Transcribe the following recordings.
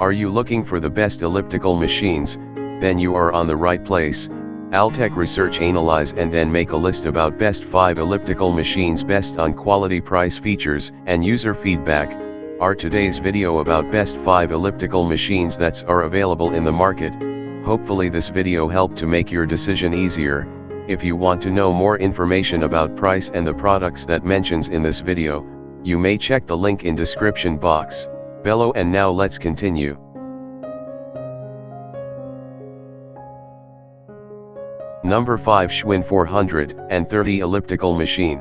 Are you looking for the best elliptical machines? Then you are on the right place. Altec Research analyze and then make a list about best 5 elliptical machines based on quality, price, features, and user feedback. Our today's video about best 5 elliptical machines that are available in the market. Hopefully this video helped to make your decision easier. If you want to know more information about price and the products that mentions in this video, you may check the link in description box below. And now let's continue. Number 5, Schwinn 430 elliptical machine.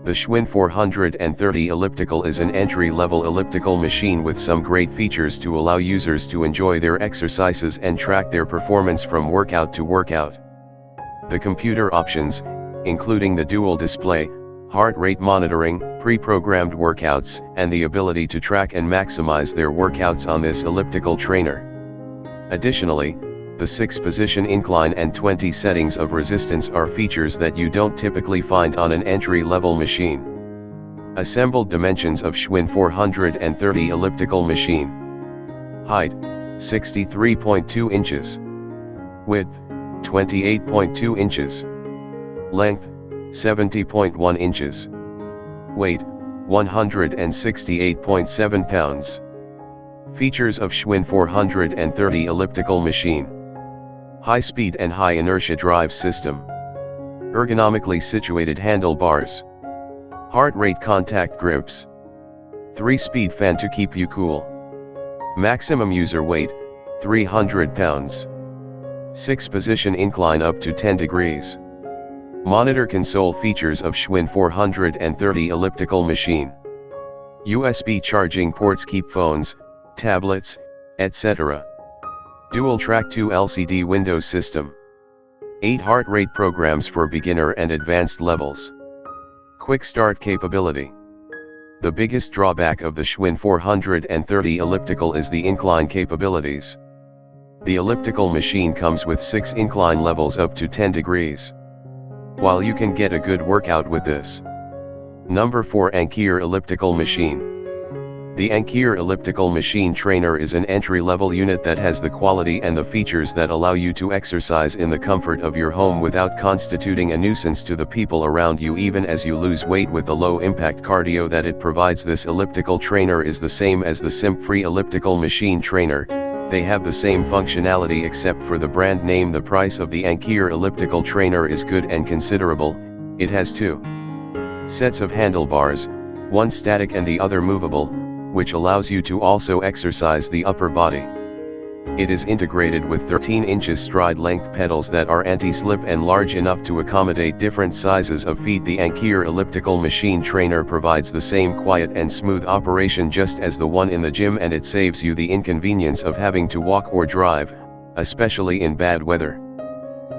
The Schwinn 430 elliptical is an entry-level elliptical machine with some great features to allow users to enjoy their exercises and track their performance from workout to workout. The computer options, including the dual display, heart rate monitoring, pre-programmed workouts, and the ability to track and maximize their workouts on this elliptical trainer. Additionally, the 6-position incline and 20 settings of resistance are features that you don't typically find on an entry-level machine. Assembled dimensions of Schwinn 430 elliptical machine. Height, 63.2 inches. Width, 28.2 inches. Length, 70.1 inches. Weight, 168.7 pounds. Features of Schwinn 430 elliptical machine. High speed and high inertia drive system. Ergonomically situated handlebars. Heart rate contact grips. 3-speed fan to keep you cool. Maximum user weight, 300 pounds. 6-position incline up to 10 degrees. Monitor console. Features of Schwinn 430 elliptical machine. USB charging ports keep phones, tablets, etc. Dual track 2 LCD window system. 8 heart rate programs for beginner and advanced levels. Quick start capability. The biggest drawback of the Schwinn 430 elliptical is the incline capabilities. The elliptical machine comes with 6 incline levels up to 10 degrees. While you can get a good workout with this. Number 4, Ankyr elliptical machine. The Ankyr elliptical machine trainer is an entry-level unit that has the quality and the features that allow you to exercise in the comfort of your home without constituting a nuisance to the people around you, even as you lose weight. With the low-impact cardio that it provides, this elliptical trainer is the same as the SIMP-free elliptical machine trainer. They have the same functionality except for the brand name. The price of the Ankyr elliptical trainer is good and considerable. It has 2 sets of handlebars, one static and the other movable, which allows you to also exercise the upper body. It is integrated with 13 inches stride length pedals that are anti-slip and large enough to accommodate different sizes of feet. The Ankyr elliptical machine trainer provides the same quiet and smooth operation just as the one in the gym, and it saves you the inconvenience of having to walk or drive, especially in bad weather.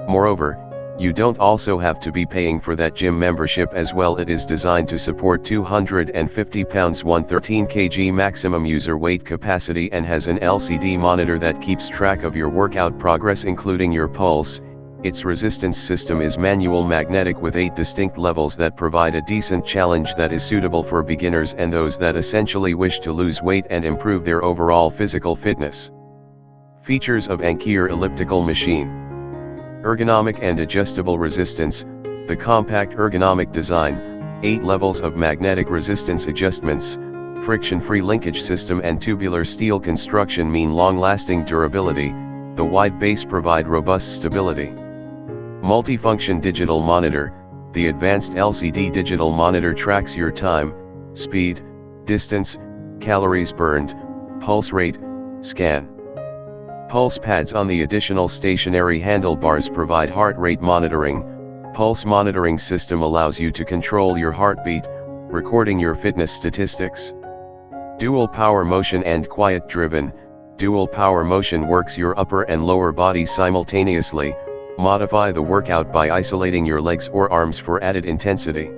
Moreover, you don't also have to be paying for that gym membership as well. It is designed to support 250 pounds 113 kg maximum user weight capacity and has an LCD monitor that keeps track of your workout progress including your pulse. Its resistance system is manual magnetic with 8 distinct levels that provide a decent challenge that is suitable for beginners and those that essentially wish to lose weight and improve their overall physical fitness. Features of Ankyr elliptical machine. Ergonomic and adjustable resistance. The compact ergonomic design, 8 levels of magnetic resistance adjustments, friction-free linkage system and tubular steel construction mean long-lasting durability. The wide base provide robust stability. Multifunction digital monitor. The advanced LCD digital monitor tracks your time, speed, distance, calories burned, pulse rate, scan. Pulse pads on the additional stationary handlebars provide heart rate monitoring. Pulse monitoring system allows you to control your heartbeat, recording your fitness statistics. Dual power motion and quiet driven. Dual power motion works your upper and lower body simultaneously. Modify the workout by isolating your legs or arms for added intensity.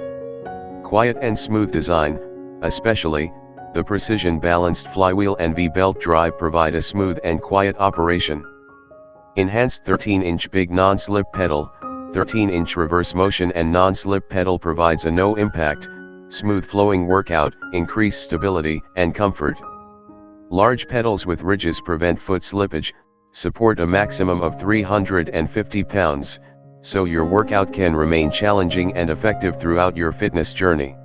Quiet and smooth design, especially the precision balanced flywheel and V-belt drive provide a smooth and quiet operation. Enhanced 13-inch big non-slip pedal. 13-inch reverse motion and non-slip pedal provides a no-impact, smooth flowing workout, increased stability and comfort. Large pedals with ridges prevent foot slippage, support a maximum of 350 pounds, so your workout can remain challenging and effective throughout your fitness journey.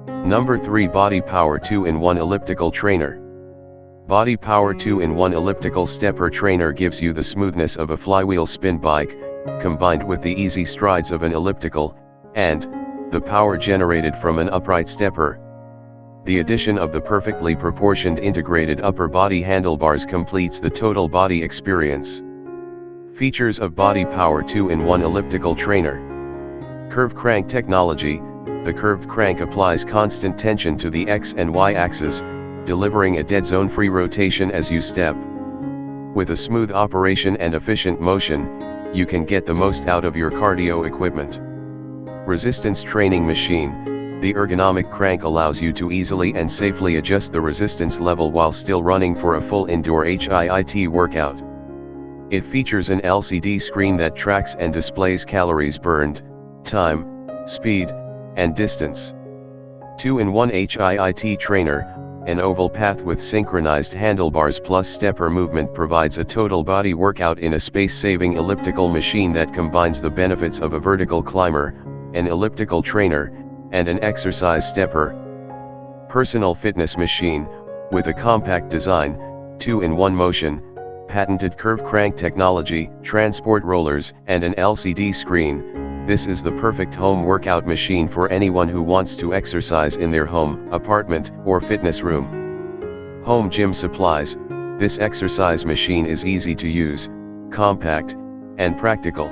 Number 3. Body Power 2-in-1 Elliptical Trainer. Body Power 2-in-1 Elliptical Stepper Trainer gives you the smoothness of a flywheel spin bike, combined with the easy strides of an elliptical, and the power generated from an upright stepper. The addition of the perfectly proportioned integrated upper body handlebars completes the total body experience. Features of Body Power 2-in-1 Elliptical Trainer. Curved crank technology. The curved crank applies constant tension to the X and Y axis, delivering a dead zone-free rotation as you step. With a smooth operation and efficient motion, you can get the most out of your cardio equipment. Resistance training machine. The ergonomic crank allows you to easily and safely adjust the resistance level while still running for a full indoor HIIT workout. It features an LCD screen that tracks and displays calories burned, time, speed, and distance. 2-in-1 HIIT trainer. An oval path with synchronized handlebars plus stepper movement provides a total body workout in a space-saving elliptical machine that combines the benefits of a vertical climber, an elliptical trainer, and an exercise stepper. Personal fitness machine. With a compact design, 2-in-1 motion, patented curved crank technology, transport rollers, and an LCD screen, this is the perfect home workout machine for anyone who wants to exercise in their home, apartment, or fitness room. Home gym supplies. This exercise machine is easy to use, compact, and practical.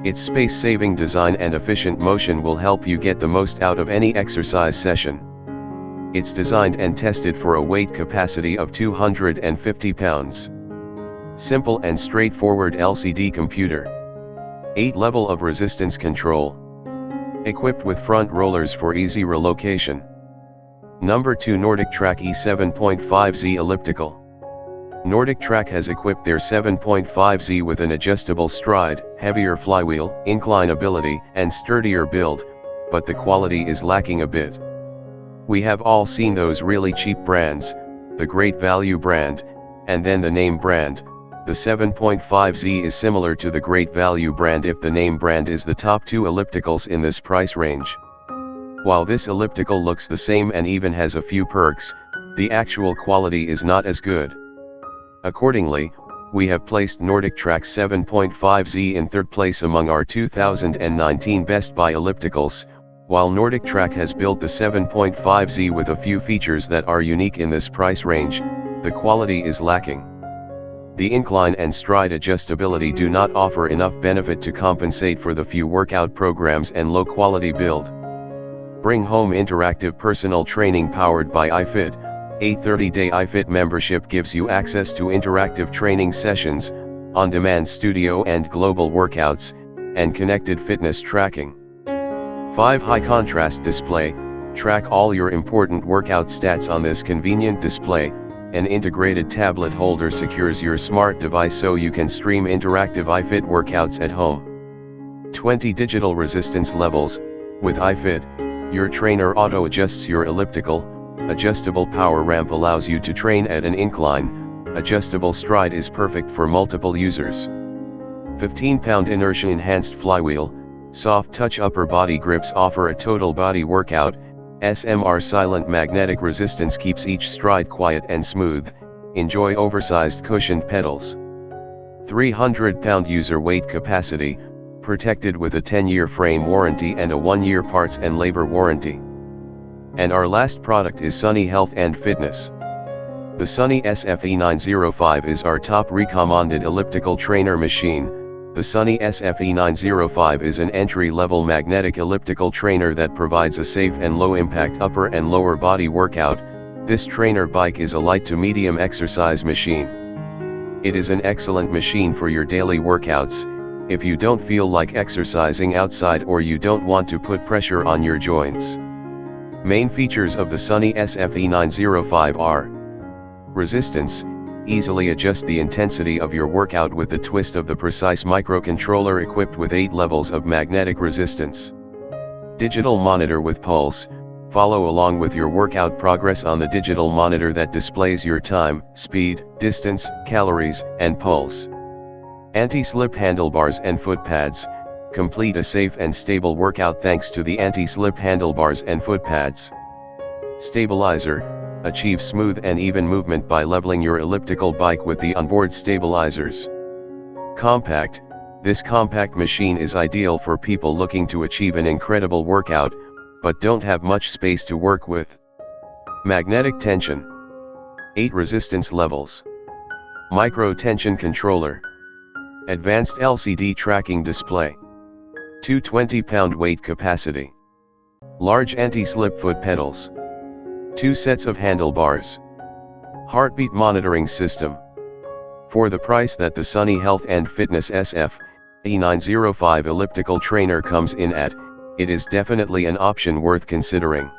Its space-saving design and efficient motion will help you get the most out of any exercise session. It's designed and tested for a weight capacity of 250 pounds. Simple and straightforward LCD computer. 8 level of resistance control. Equipped with front rollers for easy relocation. Number 2. Nordic Track E7.5Z Elliptical. Nordic Track has equipped their 7.5Z with an adjustable stride, heavier flywheel, inclinability, and sturdier build, but the quality is lacking a bit. We have all seen those really cheap brands, the Great Value brand, and then the name brand. The 7.5Z is similar to the Great Value brand if the name brand is the top 2 ellipticals in this price range. While this elliptical looks the same and even has a few perks, the actual quality is not as good. Accordingly, we have placed Nordic Track 7.5Z in third place among our 2019 Best Buy ellipticals, while Nordic Track has built the 7.5Z with a few features that are unique in this price range, the quality is lacking. The incline and stride adjustability do not offer enough benefit to compensate for the few workout programs and low quality build. Bring home interactive personal training powered by iFit. A 30-day iFit membership gives you access to interactive training sessions, on-demand studio and global workouts, and connected fitness tracking. 5 high contrast display. Track all your important workout stats on this convenient display. An integrated tablet holder secures your smart device so you can stream interactive iFit workouts at home. 20 digital resistance levels. With iFit, your trainer auto-adjusts your elliptical. Adjustable power ramp allows you to train at an incline. Adjustable stride is perfect for multiple users. 15-pound inertia enhanced flywheel. Soft touch upper body grips offer a total body workout. SMR silent magnetic resistance keeps each stride quiet and smooth. Enjoy oversized cushioned pedals. 300-pound user weight capacity, protected with a 10-year frame warranty and a 1-year parts and labor warranty. And our last product is Sunny Health and Fitness. The Sunny SFE905 is our top recommended elliptical trainer machine. The Sunny SFE905 is an entry-level magnetic elliptical trainer that provides a safe and low-impact upper and lower body workout. This trainer bike is a light to medium exercise machine. It is an excellent machine for your daily workouts, if you don't feel like exercising outside or you don't want to put pressure on your joints. Main features of the Sunny SFE905 are: resistance. Easily adjust the intensity of your workout with the twist of the precise microcontroller equipped with 8 levels of magnetic resistance. Digital monitor with pulse. Follow along with your workout progress on the digital monitor that displays your time, speed, distance, calories, and pulse. Anti-slip handlebars and foot pads. Complete a safe and stable workout thanks to the anti-slip handlebars and foot pads. Stabilizer. Achieve smooth and even movement by leveling your elliptical bike with the onboard stabilizers. Compact. This compact machine is ideal for people looking to achieve an incredible workout, but don't have much space to work with. Magnetic tension. 8 resistance levels. Micro tension controller. Advanced LCD tracking display. 220-pound weight capacity. Large anti-slip foot pedals. 2 sets of handlebars. Heartbeat monitoring system. For the price that the Sunny Health and Fitness SF E905 elliptical trainer comes in at, it is definitely an option worth considering.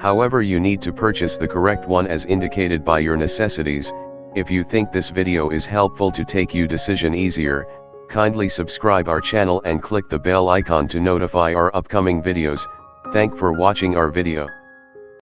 However, you need to purchase the correct one as indicated by your necessities. If you think this video is helpful to take your decision easier, kindly subscribe our channel and click the bell icon to notify our upcoming videos. Thank for watching our video.